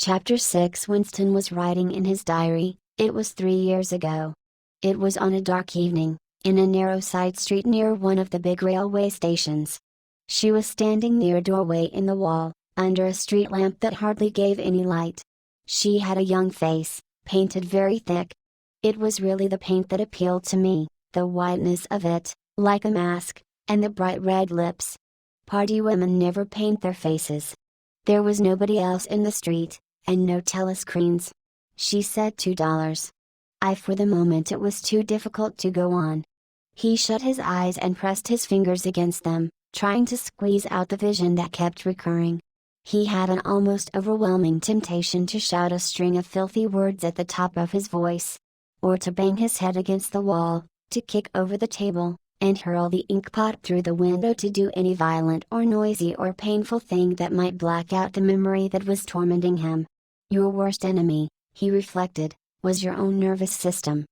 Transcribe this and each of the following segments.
Chapter 6. Winston was writing in his diary. It was 3 years ago. It was on a dark evening, in a narrow side street near one of the big railway stations. She was standing near a doorway in the wall, under a street lamp that hardly gave any light. She had a young face, painted very thick. It was really the paint that appealed to me, the whiteness of it, like a mask, and the bright red lips. Party women never paint their faces. There was nobody else in the street, and no telescreens. She said $2. For the moment it was too difficult to go on. He shut his eyes and pressed his fingers against them, trying to squeeze out the vision that kept recurring. He had an almost overwhelming temptation to shout a string of filthy words at the top of his voice. Or to bang his head against the wall, to kick over the table, and hurl the inkpot through the window, to do any violent or noisy or painful thing that might black out the memory that was tormenting him. Your worst enemy, he reflected, was your own nervous system.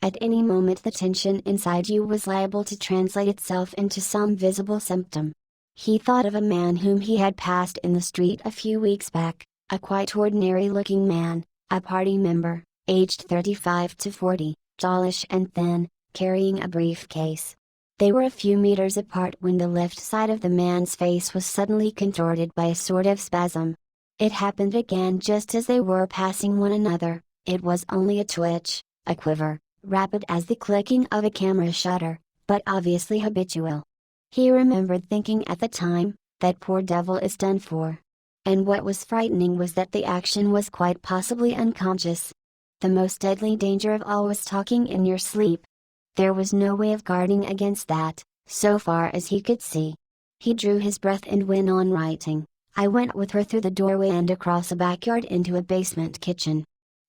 At any moment the tension inside you was liable to translate itself into some visible symptom. He thought of a man whom he had passed in the street a few weeks back, a quite ordinary-looking man, a party member, aged 35 to 40, tallish and thin, carrying a briefcase. They were a few meters apart when the left side of the man's face was suddenly contorted by a sort of spasm. It happened again just as they were passing one another. It was only a twitch, a quiver, rapid as the clicking of a camera shutter, but obviously habitual. He remembered thinking at the time, that poor devil is done for. And what was frightening was that the action was quite possibly unconscious. The most deadly danger of all was talking in your sleep. There was no way of guarding against that, so far as he could see. He drew his breath and went on writing. I went with her through the doorway and across a backyard into a basement kitchen.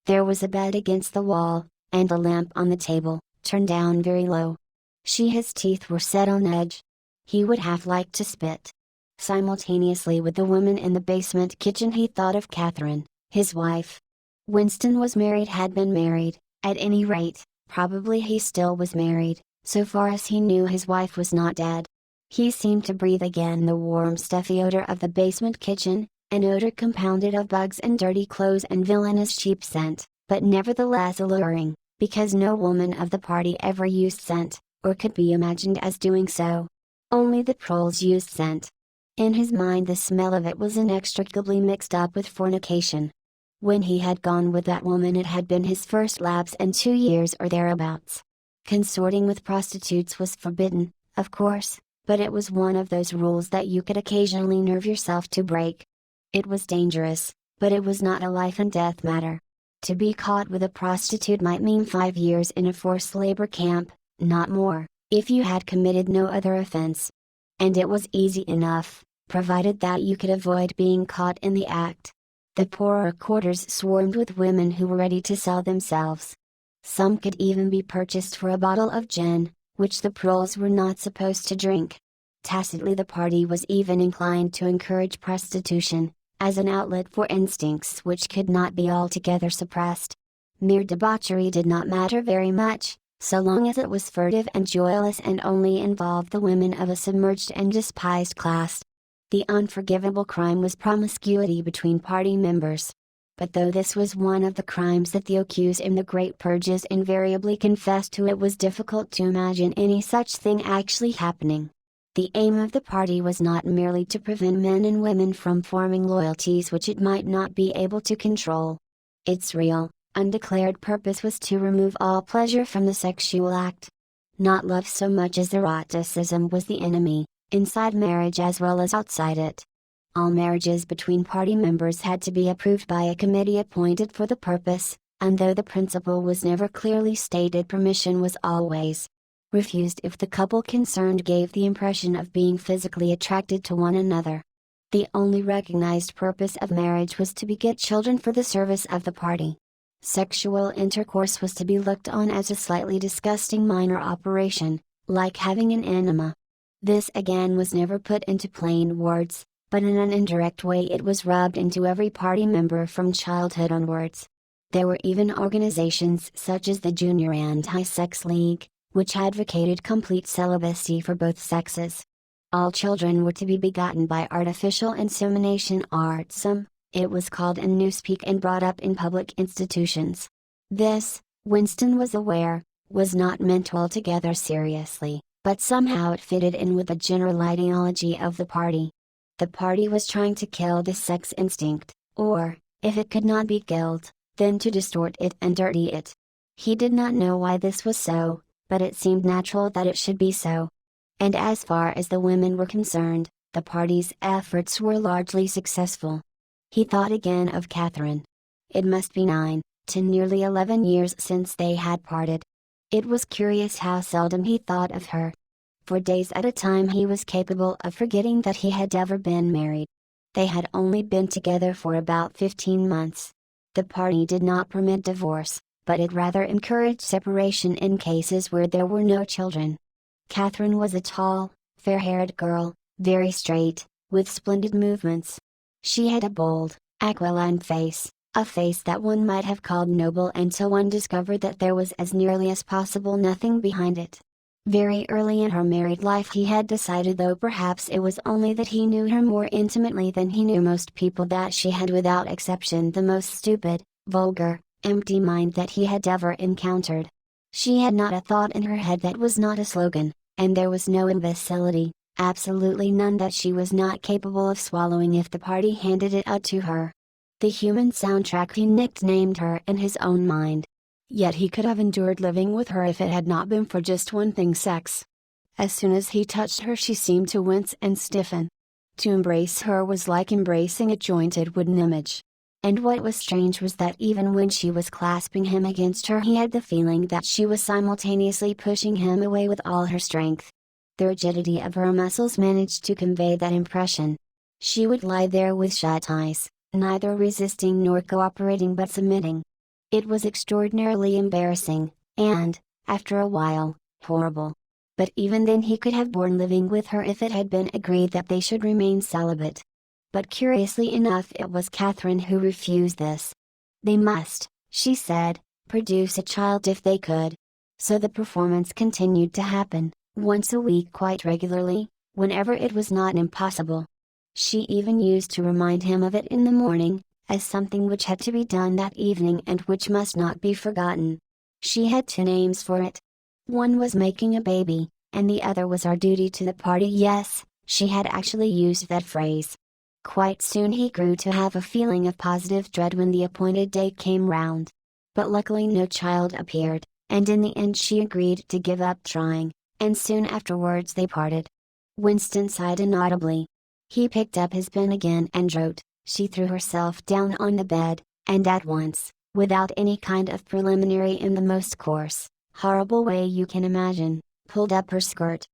There was a bed against the wall, and a lamp on the table, turned down very low. His teeth were set on edge. He would have liked to spit. Simultaneously with the woman in the basement kitchen he thought of Catherine, his wife. Winston was married, had been married, at any rate, probably he still was married, so far as he knew his wife was not dead. He seemed to breathe again the warm stuffy odor of the basement kitchen, an odor compounded of bugs and dirty clothes and villainous cheap scent, but nevertheless alluring, because no woman of the party ever used scent, or could be imagined as doing so. Only the proles used scent. In his mind the smell of it was inextricably mixed up with fornication. When he had gone with that woman it had been his first lapse in 2 years or thereabouts. Consorting with prostitutes was forbidden, of course, but it was one of those rules that you could occasionally nerve yourself to break. It was dangerous, but it was not a life and death matter. To be caught with a prostitute might mean 5 years in a forced labor camp, not more, if you had committed no other offense. And it was easy enough, provided that you could avoid being caught in the act. The poorer quarters swarmed with women who were ready to sell themselves. Some could even be purchased for a bottle of gin, which the proles were not supposed to drink. Tacitly the party was even inclined to encourage prostitution, as an outlet for instincts which could not be altogether suppressed. Mere debauchery did not matter very much, so long as it was furtive and joyless and only involved the women of a submerged and despised class. The unforgivable crime was promiscuity between party members. But though this was one of the crimes that the accused in the Great Purges invariably confessed to, it was difficult to imagine any such thing actually happening. The aim of the party was not merely to prevent men and women from forming loyalties which it might not be able to control. Its real, undeclared purpose was to remove all pleasure from the sexual act. Not love so much as eroticism was the enemy, inside marriage as well as outside it. All marriages between party members had to be approved by a committee appointed for the purpose, and though the principle was never clearly stated, permission was always refused if the couple concerned gave the impression of being physically attracted to one another. The only recognized purpose of marriage was to beget children for the service of the party. Sexual intercourse was to be looked on as a slightly disgusting minor operation, like having an enema. This again was never put into plain words, but in an indirect way it was rubbed into every party member from childhood onwards. There were even organizations such as the Junior Anti-Sex League, which advocated complete celibacy for both sexes. All children were to be begotten by artificial insemination, ARTSM, It was called in newspeak and brought up in public institutions. This, Winston was aware, was not meant altogether seriously, but somehow it fitted in with the general ideology of the party. The party was trying to kill the sex instinct, or, if it could not be killed, then to distort it and dirty it. He did not know why this was so, but it seemed natural that it should be so. And as far as the women were concerned, the party's efforts were largely successful. He thought again of Catherine. It must be 9 to nearly 11 years since they had parted. It was curious how seldom he thought of her. For days at a time he was capable of forgetting that he had ever been married. They had only been together for about 15 months. The party did not permit divorce, but it rather encouraged separation in cases where there were no children. Catherine was a tall, fair-haired girl, very straight, with splendid movements. She had a bold, aquiline face, a face that one might have called noble until one discovered that there was as nearly as possible nothing behind it. Very early in her married life he had decided, though perhaps it was only that he knew her more intimately than he knew most people, that she had without exception the most stupid, vulgar, empty mind that he had ever encountered. She had not a thought in her head that was not a slogan, and there was no imbecility, absolutely none, that she was not capable of swallowing if the party handed it out to her. The human soundtrack he nicknamed her in his own mind. Yet he could have endured living with her if it had not been for just one thing: sex. As soon as he touched her she seemed to wince and stiffen. To embrace her was like embracing a jointed wooden image. And what was strange was that even when she was clasping him against her he had the feeling that she was simultaneously pushing him away with all her strength. The rigidity of her muscles managed to convey that impression. She would lie there with shut eyes, neither resisting nor cooperating but submitting. It was extraordinarily embarrassing, and, after a while, horrible. But even then he could have borne living with her if it had been agreed that they should remain celibate. But curiously enough it was Catherine who refused this. They must, she said, produce a child if they could. So the performance continued to happen, once a week quite regularly, whenever it was not impossible. She even used to remind him of it in the morning, as something which had to be done that evening and which must not be forgotten. She had 2 names for it. One was making a baby, and the other was our duty to the party. Yes, she had actually used that phrase. Quite soon he grew to have a feeling of positive dread when the appointed day came round. But luckily no child appeared, and in the end she agreed to give up trying, and soon afterwards they parted. Winston sighed inaudibly. He picked up his pen again and wrote. She threw herself down on the bed, and at once, without any kind of preliminary, in the most coarse, horrible way you can imagine, pulled up her skirt.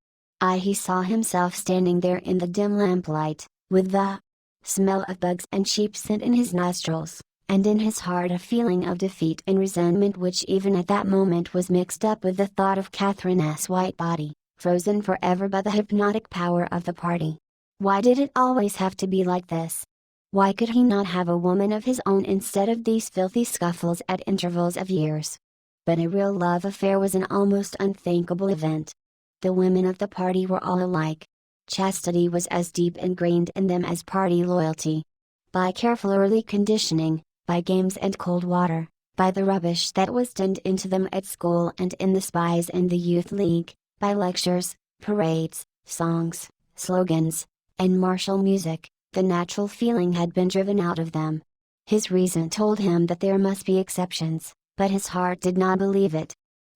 He saw himself standing there in the dim lamplight, with the smell of bugs and sheep scent in his nostrils, and in his heart a feeling of defeat and resentment which even at that moment was mixed up with the thought of Catherine's white body, frozen forever by the hypnotic power of the party. Why did it always have to be like this? Why could he not have a woman of his own instead of these filthy scuffles at intervals of years? But a real love affair was an almost unthinkable event. The women of the party were all alike. Chastity was as deep ingrained in them as party loyalty. By careful early conditioning, by games and cold water, by the rubbish that was dumped into them at school and in the spies and the youth league, by lectures, parades, songs, slogans, and martial music, the natural feeling had been driven out of them. His reason told him that there must be exceptions, but his heart did not believe it.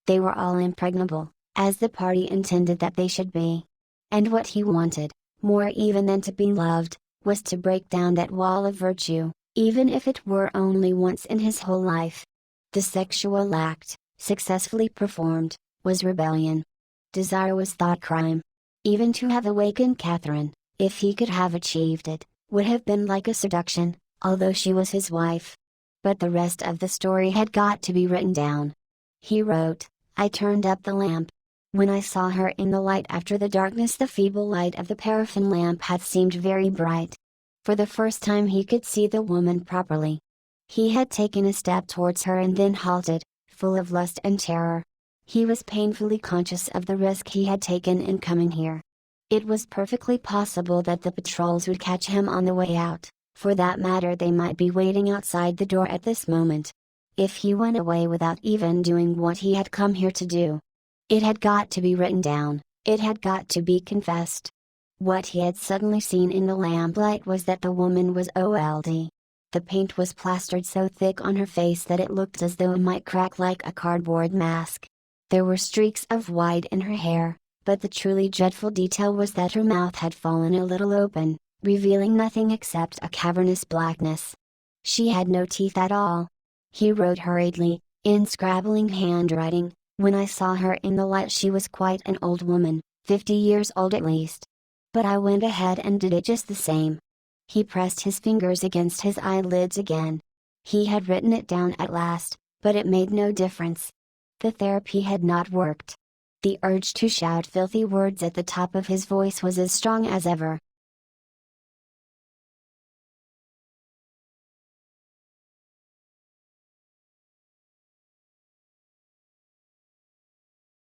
They were all impregnable, as the party intended that they should be. And what he wanted, more even than to be loved, was to break down that wall of virtue, even if it were only once in his whole life. The sexual act, successfully performed, was rebellion. Desire was thought crime. Even to have awakened Catherine, if he could have achieved it, would have been like a seduction, although she was his wife. But the rest of the story had got to be written down. He wrote, I turned up the lamp. When I saw her in the light after the darkness, the feeble light of the paraffin lamp had seemed very bright. For the first time he could see the woman properly. He had taken a step towards her and then halted, full of lust and terror. He was painfully conscious of the risk he had taken in coming here. It was perfectly possible that the patrols would catch him on the way out. For that matter, they might be waiting outside the door at this moment. If he went away without even doing what he had come here to do, it had got to be written down, it had got to be confessed. What he had suddenly seen in the lamplight was that the woman was old. The paint was plastered so thick on her face that it looked as though it might crack like a cardboard mask. There were streaks of white in her hair, but the truly dreadful detail was that her mouth had fallen a little open, revealing nothing except a cavernous blackness. She had no teeth at all. He wrote hurriedly, in scrabbling handwriting, "When I saw her in the light she was quite an old woman, 50 years old at least. But I went ahead and did it just the same." He pressed his fingers against his eyelids again. He had written it down at last, but it made no difference. The therapy had not worked. The urge to shout filthy words at the top of his voice was as strong as ever.